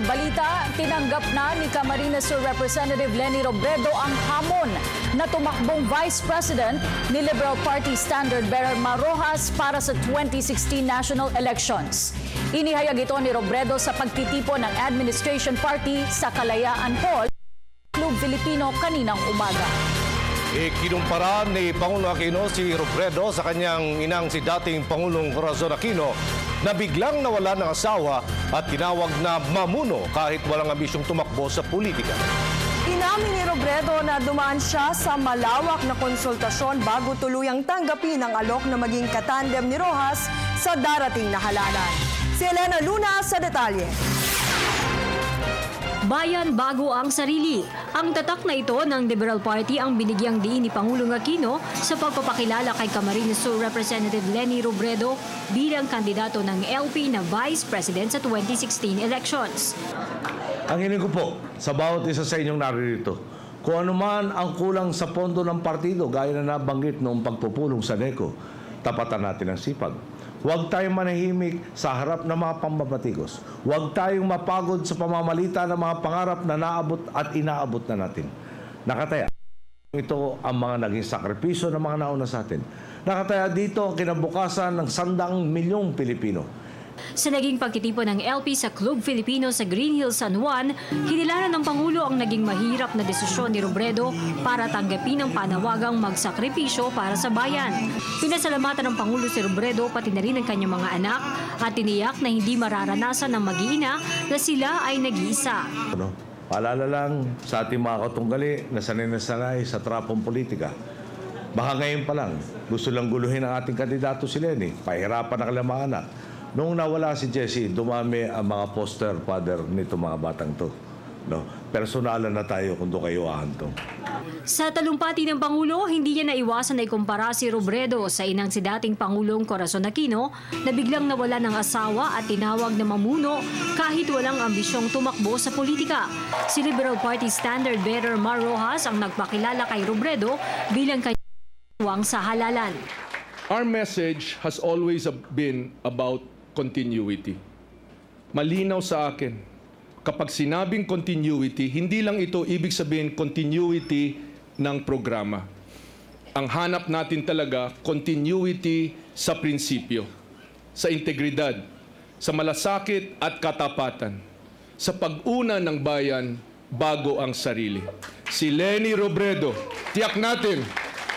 balita, tinanggap na ni Camarines Sur Representative Leni Robredo ang hamon na tumakbong Vice President ni Liberal Party Standard Bearer Mar Rojas para sa 2016 national elections. Inihayag ito ni Robredo sa pagtitipon ng Administration Party sa Kalayaan Hall, Club Filipino kaninang umaga. Kinumpara ni Pangulong Aquino si Robredo sa kanyang inang si dating Pangulong Corazon Aquino na biglang nawala ng asawa at tinawag na mamuno kahit walang ambisyong tumakbo sa politika. Inamin ni Robredo na dumaan siya sa malawak na konsultasyon bago tuluyang tanggapin ang alok na maging katandem ni Rojas sa darating na halalan. Si Elena Luna sa detalye. Bayan bago ang sarili. Ang tatak na ito ng Liberal Party ang binigyang diin ni Pangulong Aquino sa pagpapakilala kay Camarines Sur Representative Leni Robredo bilang kandidato ng LP na Vice President sa 2016 elections. Ang hiling ko po sa bawat isa sa inyong naririto, kung ano man ang kulang sa pondo ng partido gaya na nabanggit noong pagpupulong sa NECO, tapatan natin ang sipag. Huwag tayong manahimik sa harap ng mga pambabatikos. Huwag tayong mapagod sa pamamalita ng mga pangarap na naabot at inaabot na natin. Nakataya. Ito ang mga naging sakripisyo ng mga nauna sa atin. Nakataya dito ang kinabukasan ng 100 milyong Pilipino. Sa naging pagtitipon ng LP sa Club Filipino sa Green Hills, San Juan, hinilaran ng Pangulo ang naging mahirap na desisyon ni Robredo para tanggapin ang panawagang magsakripisyo para sa bayan. Pinasalamatan ng Pangulo si Robredo pati na rin ang kanyang mga anak at tiniyak na hindi mararanasan ng mag-iina na sila ay nag-iisa. Paalala lang sa ating mga katunggali na sanay sa trapong politika. Baka ngayon pa lang, gusto lang guluhin ang ating kandidato si Leni, pahirapan ang kanilang mga anak. Noong nawala si Jessie, dumami ang mga poster father nito mga batang to. No? Personalan na tayo kung doon kayo ahantong. Sa talumpati ng Pangulo, hindi niya naiwasan na ikumpara si Robredo sa inang si dating Pangulong Corazon Aquino na biglang nawala ng asawa at tinawag na mamuno kahit walang ambisyong tumakbo sa politika. Si Liberal Party Standard Bearer Mar Rojas ang nagpakilala kay Robredo bilang kanyang sa halalan. Our message has always been about continuity. Malinaw sa akin, kapag sinabing continuity, hindi lang ito ibig sabihin continuity ng programa. Ang hanap natin talaga, continuity sa prinsipyo, sa integridad, sa malasakit at katapatan, sa pag-una ng bayan bago ang sarili. Si Leni Robredo, tiyak natin,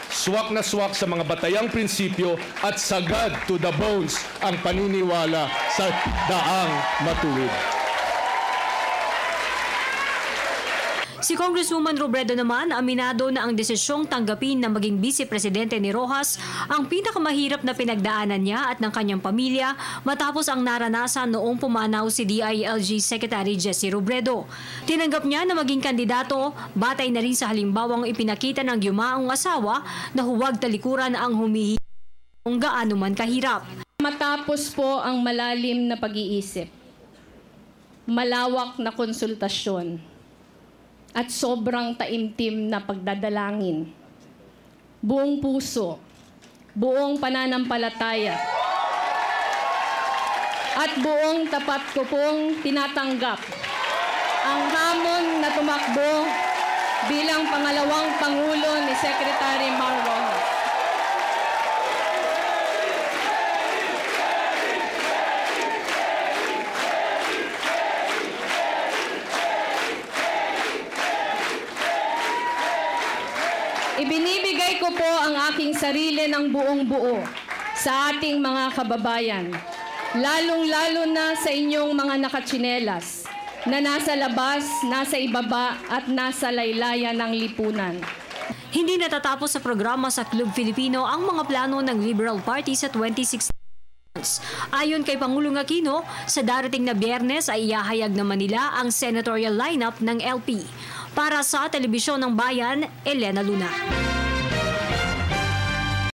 swak na swak sa mga batayang prinsipyo at sagad to the bones ang paniniwala sa daang matuwid. Si Congresswoman Robredo naman aminado na ang desisyong tanggapin na maging vice-presidente ni Rojas ang pinakamahirap na pinagdaanan niya at ng kanyang pamilya matapos ang naranasan noong pumanaw si DILG Secretary Jessie Robredo. Tinanggap niya na maging kandidato, batay na rin sa halimbawang ipinakita ng yumaong asawa na huwag talikuran ang humihingi kung gaano man kahirap. Matapos po ang malalim na pag-iisip, malawak na konsultasyon, at sobrang taimtim na pagdadalangin, buong puso, buong pananampalataya, at buong tapat ko pong tinatanggap ang hamon na tumakbo bilang pangalawang Pangulo ni Secretary Mar Rojas. Ibinibigay ko po ang aking sarili ng buong buo sa ating mga kababayan, lalong-lalo na sa inyong mga nakatsinelas na nasa labas, nasa ibaba at nasa laylayan ng lipunan. Hindi natatapos sa programa sa Club Filipino ang mga plano ng Liberal Party sa 2016. Ayon kay Pangulong Aquino, sa darating na Biyernes ay ihahayag naman nila ang senatorial lineup ng LP. Para sa Telebisyon ng Bayan, Elena Luna.